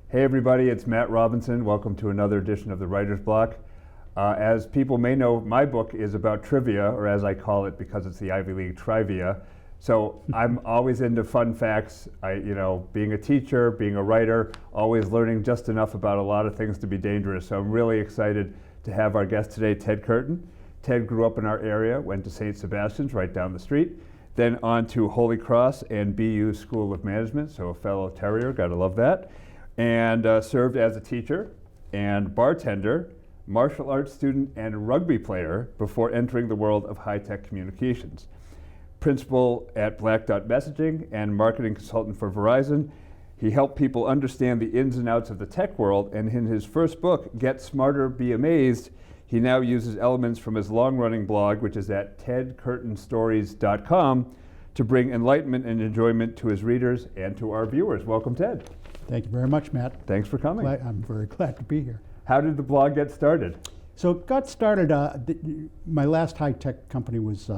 Hey everybody, it's Matt Robinson. Welcome to another edition of the Writer's Block. As people may know, my book is about trivia, or as I call it because it's the Ivy League trivia. So I'm always into fun facts. Being a teacher, being a writer, always learning just enough about a lot of things to be dangerous. So I'm really excited to have our guest today, Ted Curtin. Ted grew up in our area, went to St. Sebastian's right down the street, then on to Holy Cross and BU School of Management, so a fellow Terrier, gotta love that, and served as a teacher and bartender, martial arts student, and rugby player before entering the world of high-tech communications. Principal at Black Dot Messaging and marketing consultant for Verizon, he helped people understand the ins and outs of the tech world, and in his first book, Get Smarter, Be Amazed, he now uses elements from his long-running blog, which is at tedcurtinstories.com, to bring enlightenment and enjoyment to his readers and to our viewers. Welcome, Ted. Thank you very much, Matt. Thanks for coming. I'm very glad to be here. How did the blog get started? So it got started, my last high-tech company was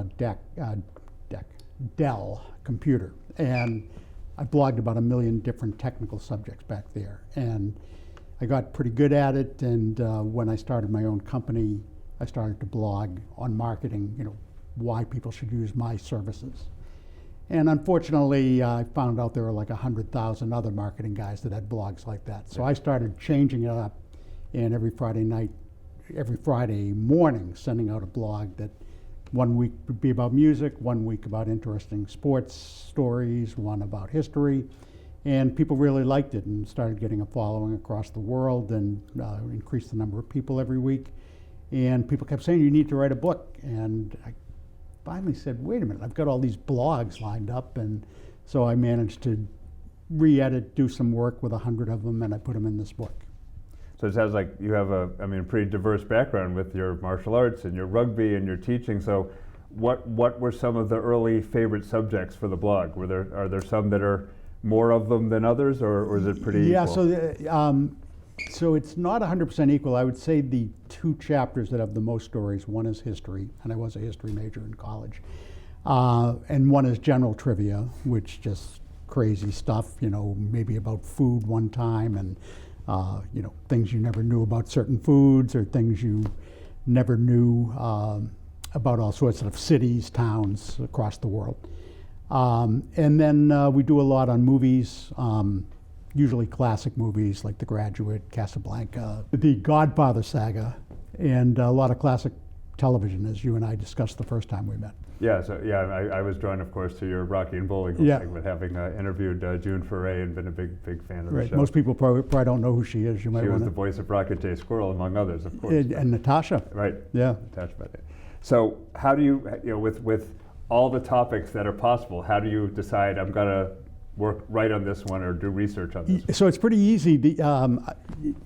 Dell Computer, and I blogged about 1 million different technical subjects back there. And I got pretty good at it, and when I started my own company, I started to blog on marketing, why people should use my services. And unfortunately, I found out there were like 100,000 other marketing guys that had blogs like that. So I started changing it up, and every Friday morning, sending out a blog that 1 week would be about music, 1 week about interesting sports stories, one about history. And people really liked it and started getting a following across the world and increased the number of people every week. And people kept saying, you need to write a book. And I finally said, wait a minute, I've got all these blogs lined up. And so I managed to re-edit, do some work with 100 of them, and I put them in this book. So it sounds like you have a pretty diverse background with your martial arts and your rugby and your teaching. So what were some of the early favorite subjects for the blog? Are there some that are more of them than others, or is it pretty equal? So it's not 100% equal. I would say the two chapters that have the most stories, one is history, and I was a history major in college, and one is general trivia, which just crazy stuff, maybe about food one time, and things you never knew about certain foods, or things you never knew about all sorts of cities, towns across the world. And then we do a lot on movies, usually classic movies like The Graduate, Casablanca, the Godfather saga, and a lot of classic television, as you and I discussed the first time we met. Yeah, I was drawn, of course, to your Rocky and Bullwinkle segment, having interviewed June Foray and been a big fan of the show. Most people probably don't know who she is. She was the voice of Rocket J. Squirrel, among others, of course. And Natasha. Right. Yeah. Natasha. So how do you, with all the topics that are possible, how do you decide I'm going to write on this one or do research on this one? So it's pretty easy.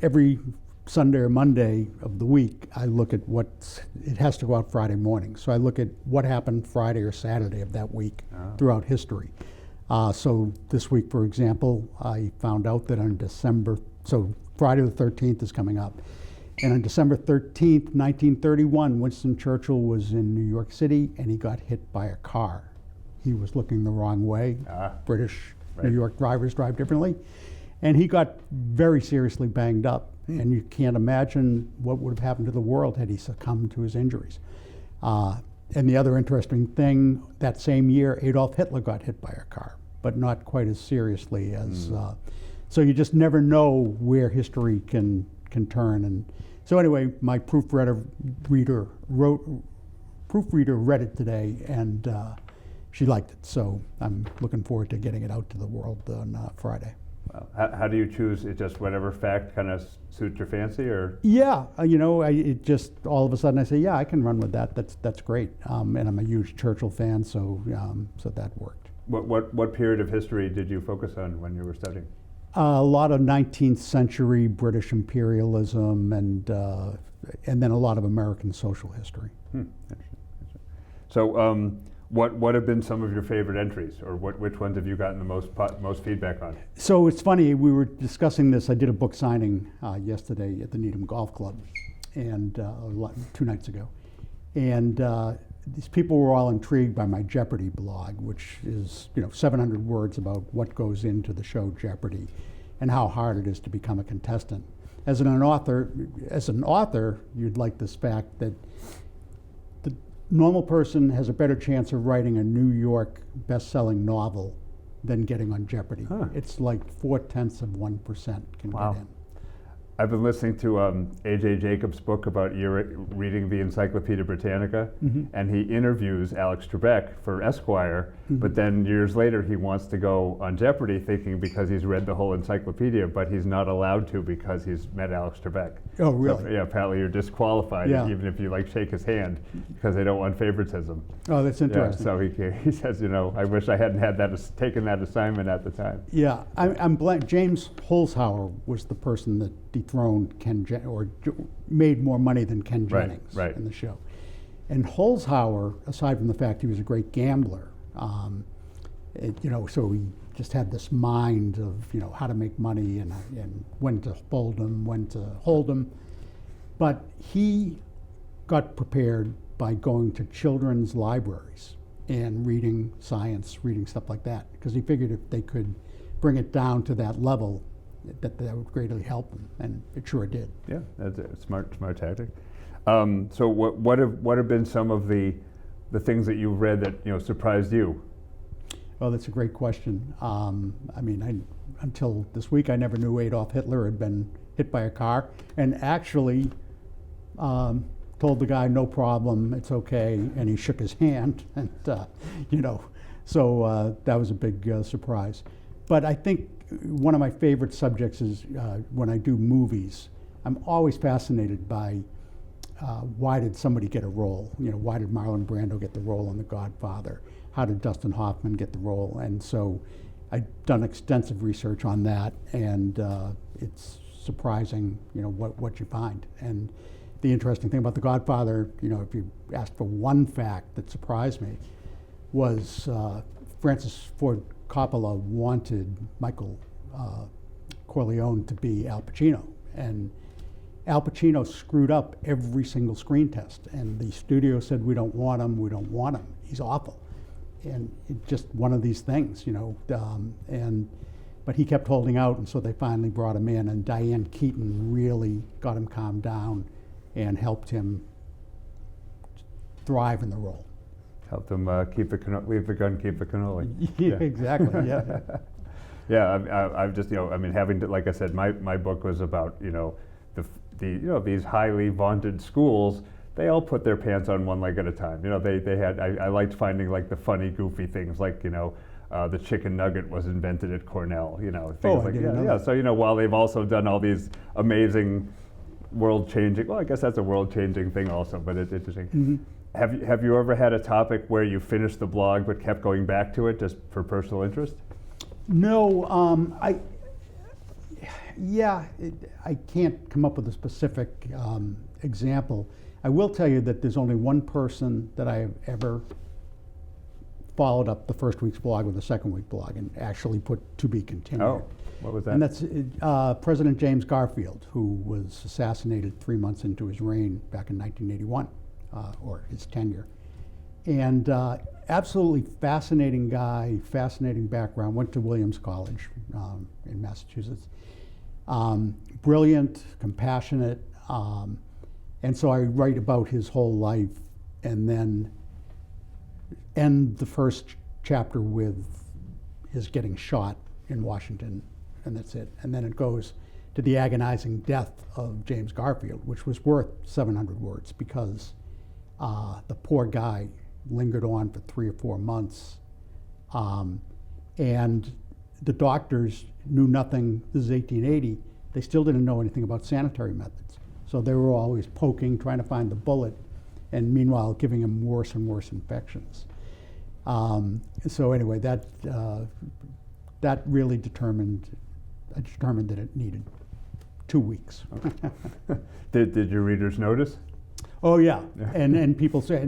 Every Sunday or Monday of the week, I look at it has to go out Friday morning. So I look at what happened Friday or Saturday of that week throughout history. So this week, for example, I found out that so Friday the 13th is coming up. And on December 13th, 1931, Winston Churchill was in New York City and he got hit by a car. He was looking the wrong way. British, right. New York drivers drive differently. And he got very seriously banged up. And you can't imagine what would have happened to the world had he succumbed to his injuries. And the other interesting thing, that same year, Adolf Hitler got hit by a car, but not quite as seriously as, so you just never know where history can turn. And so anyway, my proofreader read it today, and she liked it. So I'm looking forward to getting it out to the world on Friday. Wow. How do you choose? It just whatever fact kind of suits your fancy, or? Yeah, it just all of a sudden I say, yeah, I can run with that. That's great. And I'm a huge Churchill fan, so that worked. What period of history did you focus on when you were studying? A lot of 19th century British imperialism, and then a lot of American social history. Interesting. So, what have been some of your favorite entries, or which ones have you gotten the most feedback on? So it's funny, we were discussing this. I did a book signing yesterday at the Needham Golf Club, and 2 nights ago, and these people were all intrigued by my Jeopardy blog, which is 700 words about what goes into the show Jeopardy. and how hard it is to become a contestant. As an author, you'd like this fact that the normal person has a better chance of writing a New York best-selling novel than getting on Jeopardy. Huh. It's like 0.4% can Wow. get in. I've been listening to A.J. Jacobs' book about reading the Encyclopedia Britannica, and he interviews Alex Trebek for Esquire, but then years later he wants to go on Jeopardy thinking because he's read the whole encyclopedia, but he's not allowed to because he's met Alex Trebek. Oh, really? So, yeah, apparently you're disqualified even if you shake his hand because they don't want favoritism. Oh, that's interesting. Yeah, so he says, I wish I hadn't had taken that assignment at the time. Yeah, I'm glad James Holzhauer was the person that dethroned made more money than Ken Jennings in the show. And Holzhauer, aside from the fact he was a great gambler, so he just had this mind of how to make money and when to fold them, when to hold them. But he got prepared by going to children's libraries and reading science, reading stuff like that, because he figured if they could bring it down to that level, that would greatly help him, and it sure did. Yeah, that's a smart tactic. So what have been some of the things that you've read that surprised you? Well, that's a great question. Until this week, I never knew Adolf Hitler had been hit by a car, and actually told the guy, no problem, it's okay, and he shook his hand, and so that was a big surprise. But I think one of my favorite subjects is when I do movies, I'm always fascinated by why did somebody get a role? Why did Marlon Brando get the role on The Godfather? How did Dustin Hoffman get the role? And so I've done extensive research on that, and it's surprising, what you find. And the interesting thing about The Godfather, if you asked for one fact that surprised me, was Francis Ford Coppola wanted Michael Corleone to be Al Pacino, and Al Pacino screwed up every single screen test, and the studio said, we don't want him, he's awful. And it's just one of these things, but he kept holding out, and so they finally brought him in, and Diane Keaton really got him calmed down and helped him thrive in the role. Helped them leave the gun, keep the cannoli. Yeah, exactly. Yeah. Yeah, I've just having to, like I said, my book was about these highly vaunted schools. They all put their pants on one leg at a time. They had. I liked finding the funny, goofy things like the chicken nugget was invented at Cornell. Things like that. Yeah. So while they've also done all these amazing, world-changing. Well, I guess that's a world-changing thing also, but it's interesting. Mm-hmm. Have you ever had a topic where you finished the blog but kept going back to it just for personal interest? No, I can't come up with a specific example. I will tell you that there's only one person that I have ever followed up the first week's blog with a second week blog and actually put to be continued. Oh, what was that? And that's President James Garfield, who was assassinated 3 months into his reign back in 1981. Or his tenure. And absolutely fascinating guy, fascinating background, went to Williams College in Massachusetts. Brilliant, compassionate, and so I write about his whole life and then end the first chapter with his getting shot in Washington, and that's it. And then it goes to the agonizing death of James Garfield, which was worth 700 words because the poor guy lingered on for 3 or 4 months, and the doctors knew nothing. This is 1880. They still didn't know anything about sanitary methods. So they were always poking, trying to find the bullet, and meanwhile giving him worse and worse infections. So anyway, that really determined that it needed 2 weeks. Did your readers notice? Oh yeah, and people say,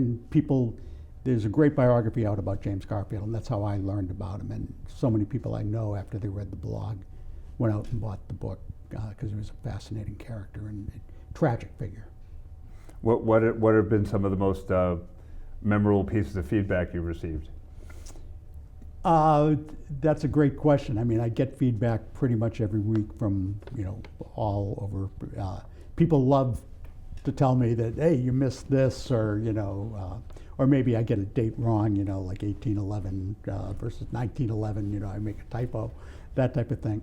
there's a great biography out about James Garfield, and that's how I learned about him. And so many people I know, after they read the blog, went out and bought the book because he was a fascinating character and a tragic figure. What have been some of the most memorable pieces of feedback you received? That's a great question. I mean, I get feedback pretty much every week from, all over. People love to tell me that, hey, you missed this, or, or maybe I get a date wrong, like 1811 versus 1911, I make a typo, that type of thing.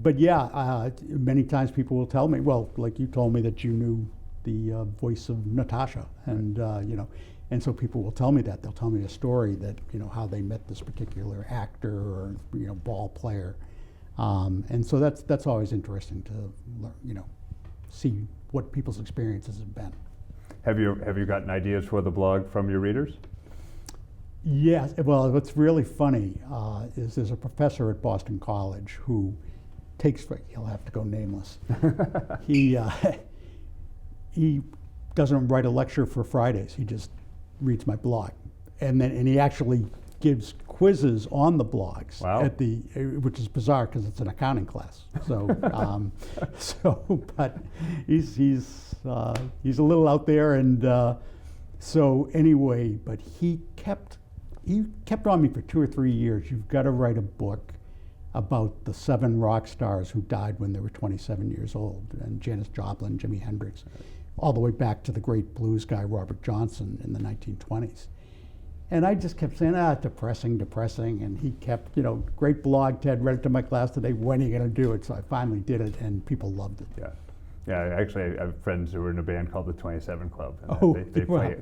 But yeah, many times people will tell me, well, like you told me that you knew the voice of Natasha, and, and so people will tell me that. They'll tell me a story that, how they met this particular actor or, ball player. And so that's always interesting to learn, see what people's experiences have been. Have you gotten ideas for the blog from your readers? Yes. Well, what's really funny is there's a professor at Boston College who takes, he'll have to go nameless. He doesn't write a lecture for Fridays. He just reads my blog, and he actually gives quizzes on the blogs. Wow. Which is bizarre because it's an accounting class. So, but he's a little out there, and so anyway. But he kept on me for 2 or 3 years. You've got to write a book about the 7 rock stars who died when they were 27 years old, and Janis Joplin, Jimi Hendrix, all the way back to the great blues guy Robert Johnson in the 1920s. And I just kept saying, depressing, and he kept, great blog, Ted, read it to my class today, when are you going to do it? So I finally did it, and people loved it. Yeah, actually I have friends who were in a band called the 27 Club, and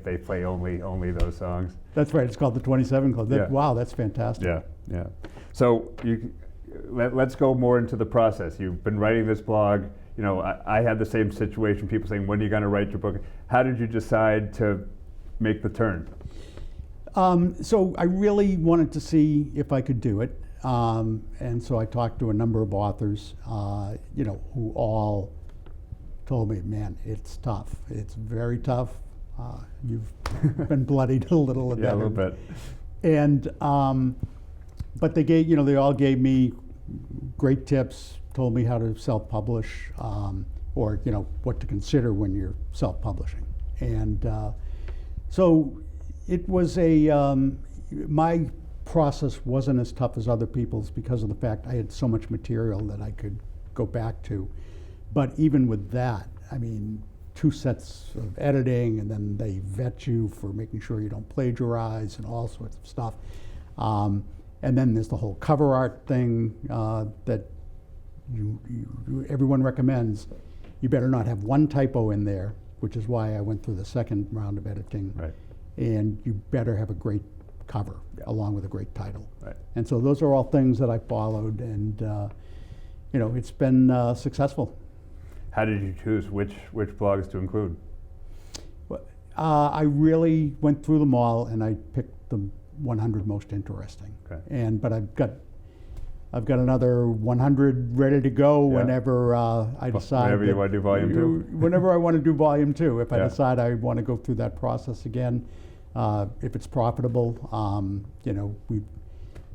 they play only those songs. That's right, it's called the 27 Club. Yeah. Wow, that's fantastic. Yeah. So let's go more into the process. You've been writing this blog. I had the same situation, people saying, when are you going to write your book? How did you decide to make the turn? So I really wanted to see if I could do it. And so I talked to a number of authors, who all told me, man, it's tough. It's very tough. You've been bloodied a little bit. Yeah, a little bit. And, but they all gave me great tips, told me how to self-publish, or what to consider when you're self-publishing. And so it was my process wasn't as tough as other people's because of the fact I had so much material that I could go back to. But even with that, I mean, 2 sets of editing, and then they vet you for making sure you don't plagiarize and all sorts of stuff. And then there's the whole cover art thing that everyone recommends. You better not have one typo in there, which is why I went through the second round of editing. Right. And you better have a great cover along with a great title. Right. And so those are all things that I followed, and it's been successful. How did you choose which blogs to include? I really went through them all, and I picked the 100 most interesting. Okay. But I've got another 100 ready to go whenever I decide. Whenever you want to do volume 2? Whenever I want to do volume 2. If I Yeah. decide I want to go through that process again, if it's profitable,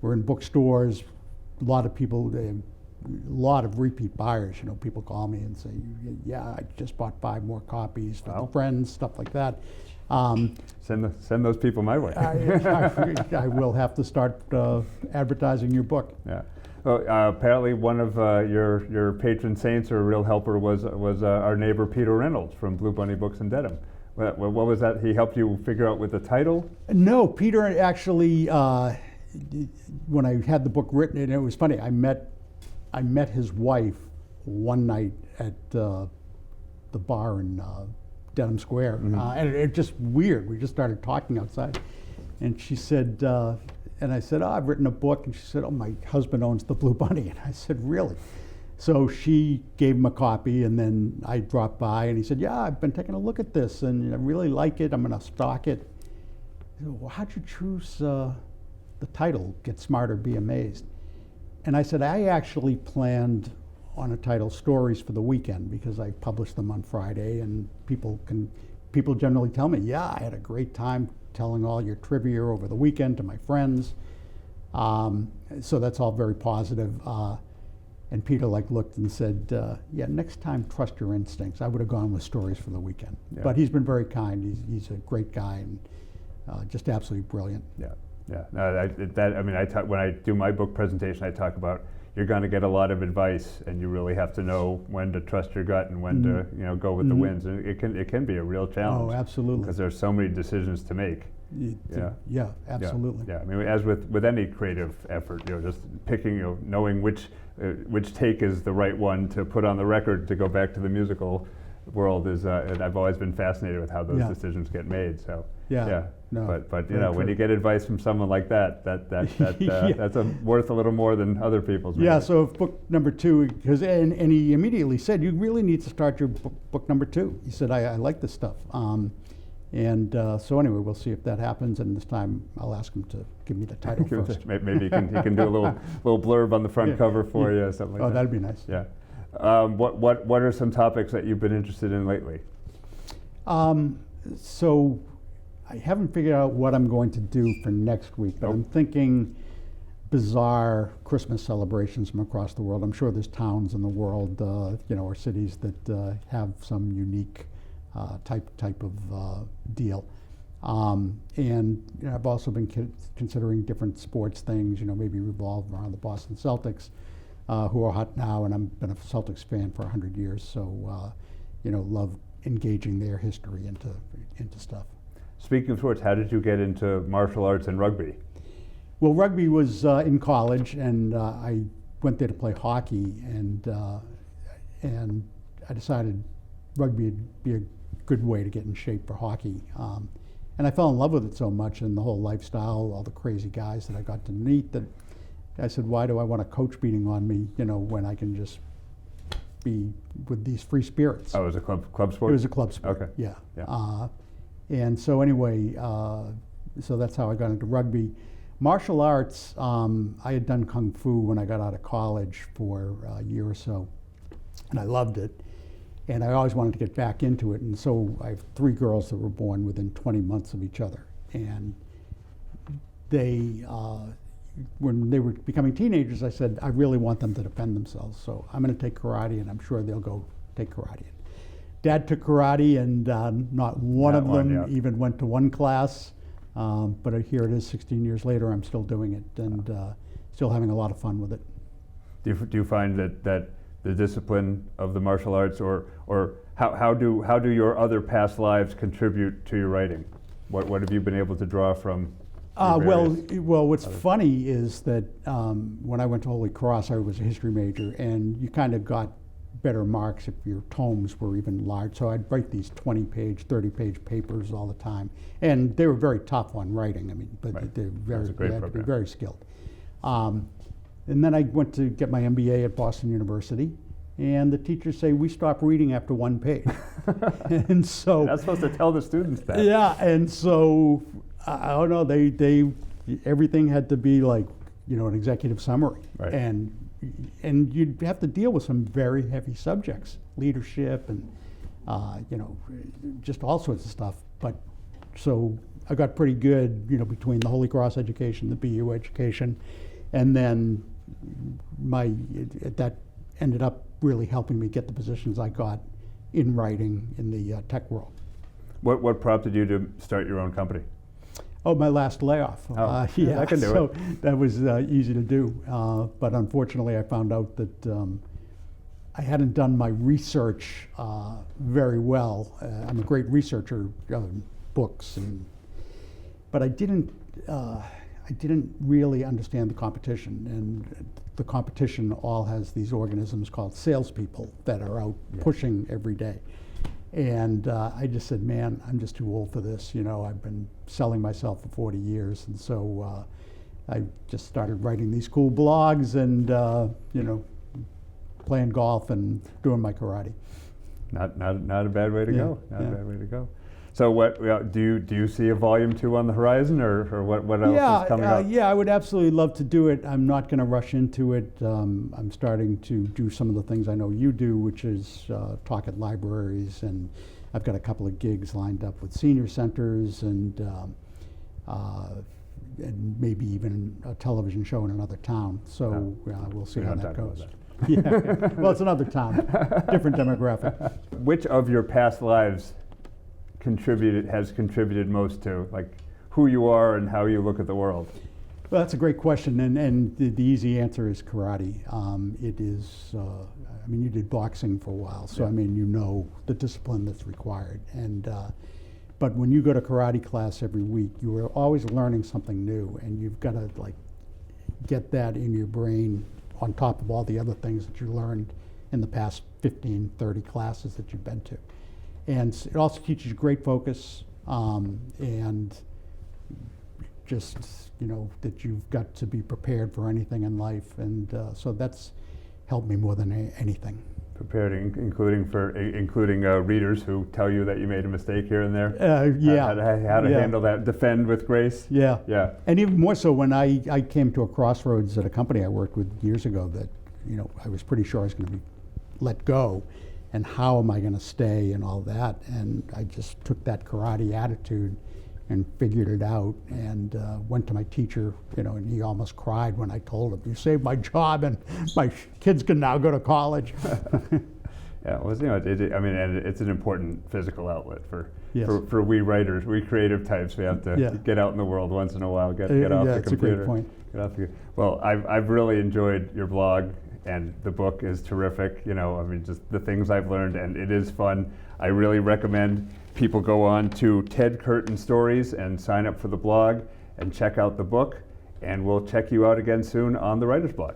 we're in bookstores. A lot of people, a lot of repeat buyers. People call me and say, "Yeah, I just bought 5 more copies for the friends," stuff like that. Send those people my way. I will have to start advertising your book. Yeah. Well, apparently one of your patron saints or a real helper was our neighbor Peter Reynolds from Blue Bunny Books in Dedham. What was that? He helped you figure out with the title? No, Peter actually, when I had the book written, and it was funny, I met his wife one night at the bar in Dedham Square, and it just weird. We just started talking outside, and she said, and I said, I've written a book, and she said, my husband owns the Blue Bunny, and I said, really? So she gave him a copy, and then I dropped by, and he said, yeah, I've been taking a look at this, and I really like it. I'm going to stock it. I said, well, how'd you choose the title, Get Smarter, Be Amazed? And I said, I actually planned on a title, Stories for the Weekend, because I publish them on Friday, and people generally tell me, yeah, I had a great time telling all your trivia over the weekend to my friends. So that's all very positive. And Peter looked and said, yeah, next time trust your instincts. I would have gone with Stories for the Weekend. Yeah. But he's been very kind. He's a great guy, and just absolutely brilliant. Yeah. Yeah, no, when I do my book presentation, I talk about you're going to get a lot of advice, and you really have to know when to trust your gut and when to go with the winds. And it can be a real challenge. Oh, absolutely. Because there's so many decisions to make. Yeah, absolutely. Yeah, I mean, as with any creative effort, just picking, knowing which take is the right one to put on the record to go back to the musical world is. And I've always been fascinated with how those decisions get made. So no, but when you get advice from someone like that that's worth a little more than other people's. Yeah. So book number 2, because and he immediately said, you really need to start your book number 2. He said, I like this stuff. So anyway, we'll see if that happens, and this time I'll ask him to give me the title first. Maybe he can do a little blurb on the front cover for you, something like that. Oh, that'd be nice. Yeah. What are some topics that you've been interested in lately? So I haven't figured out what I'm going to do for next week, but I'm thinking bizarre Christmas celebrations from across the world. I'm sure there's towns in the world, or cities that have some unique type of deal. And I've also been considering different sports things, maybe revolve around the Boston Celtics, who are hot now, and I've been a Celtics fan for 100 years, so love engaging their history into stuff. Speaking of sports, how did you get into martial arts and rugby? Well, rugby was in college, and I went there to play hockey, and I decided rugby would be a good way to get in shape for hockey. And I fell in love with it so much, and the whole lifestyle, all the crazy guys that I got to meet, that I said, why do I want a coach beating on me, when I can just be with these free spirits? Oh, it was a club sport? It was a club sport, okay. Yeah. And so anyway, so that's how I got into rugby. Martial arts, I had done Kung Fu when I got out of college for a year or so, and I loved it. And I always wanted to get back into it. And so I have 3 girls that were born within 20 months of each other. And they, when they were becoming teenagers, I said, I really want them to defend themselves. So I'm going to take karate, and I'm sure they'll go take karate. Dad took karate, and not one of them even went to one class. But here it is 16 years later, I'm still doing it, and still having a lot of fun with it. Do you find that the discipline of the martial arts, or how do your other past lives contribute to your writing? What have you been able to draw from? Well, what's funny is that when I went to Holy Cross, I was a history major, and you kind of got better marks if your tomes were even large. So I'd write these 20-page, 30-page papers all the time, and they were very tough on writing. I mean, but right. they had to be very skilled. And then I went to get my MBA at Boston University, and the teachers say, we stop reading after 1 page. And so you're not supposed to tell the students that. Yeah, and so I don't know, they everything had to be like, an executive summary. Right. And you'd have to deal with some very heavy subjects, leadership and just all sorts of stuff. But so I got pretty good, between the Holy Cross education, the BU education, and then that ended up really helping me get the positions I got in writing in the tech world. What prompted you to start your own company? Oh, my last layoff. I can do so it. That was easy to do. But unfortunately, I found out that I hadn't done my research very well. I'm a great researcher of books, but I didn't really understand the competition. And the competition all has these organisms called salespeople that are out pushing every day. And I just said, man, I'm just too old for this. I've been selling myself for 40 years. And so I just started writing these cool blogs and, playing golf and doing my karate. Not a bad way to go. Not a bad way to go. So what do you see a volume 2 on the horizon, or what else is coming up? Yeah, I would absolutely love to do it. I'm not going to rush into it. I'm starting to do some of the things I know you do, which is talk at libraries, and I've got a couple of gigs lined up with senior centers and maybe even a television show in another town. So we'll see how that goes. Yeah, well, it's another town, different demographic. Which of your past lives has contributed most to, like, who you are and how you look at the world? Well, that's a great question, and the easy answer is karate. It is, I mean, you did boxing for a while, so Yeah. I mean, you know the discipline that's required. And but when you go to karate class every week, you are always learning something new, and you've got to like get that in your brain on top of all the other things that you learned in the past 15, 30 classes that you've been to. And it also teaches you great focus, and just, you know, that you've got to be prepared for anything in life. And so that's helped me more than anything. Prepared, including readers who tell you that you made a mistake here and there? Yeah. How to Yeah. handle that, defend with grace? Yeah. Yeah. And even more so when I came to a crossroads at a company I worked with years ago that, you know, I was pretty sure I was going to be let go, and how am I going to stay and all that. And I just took that karate attitude and figured it out, and went to my teacher, you know, and he almost cried when I told him, "You saved my job, and my kids can now go to college." Yeah, well, you know, I mean, and it's an important physical outlet for Yes. for we writers, we creative types. We have to Yeah. get out in the world once in a while, get off Yeah, the it's a computer. great point. Get off the, well, I've really enjoyed your blog, and the book is terrific. You know, I mean, just the things I've learned, and it is fun. I really recommend people go on to Ted Curtin Stories and sign up for the blog and check out the book. And we'll check you out again soon on the Writer's Block.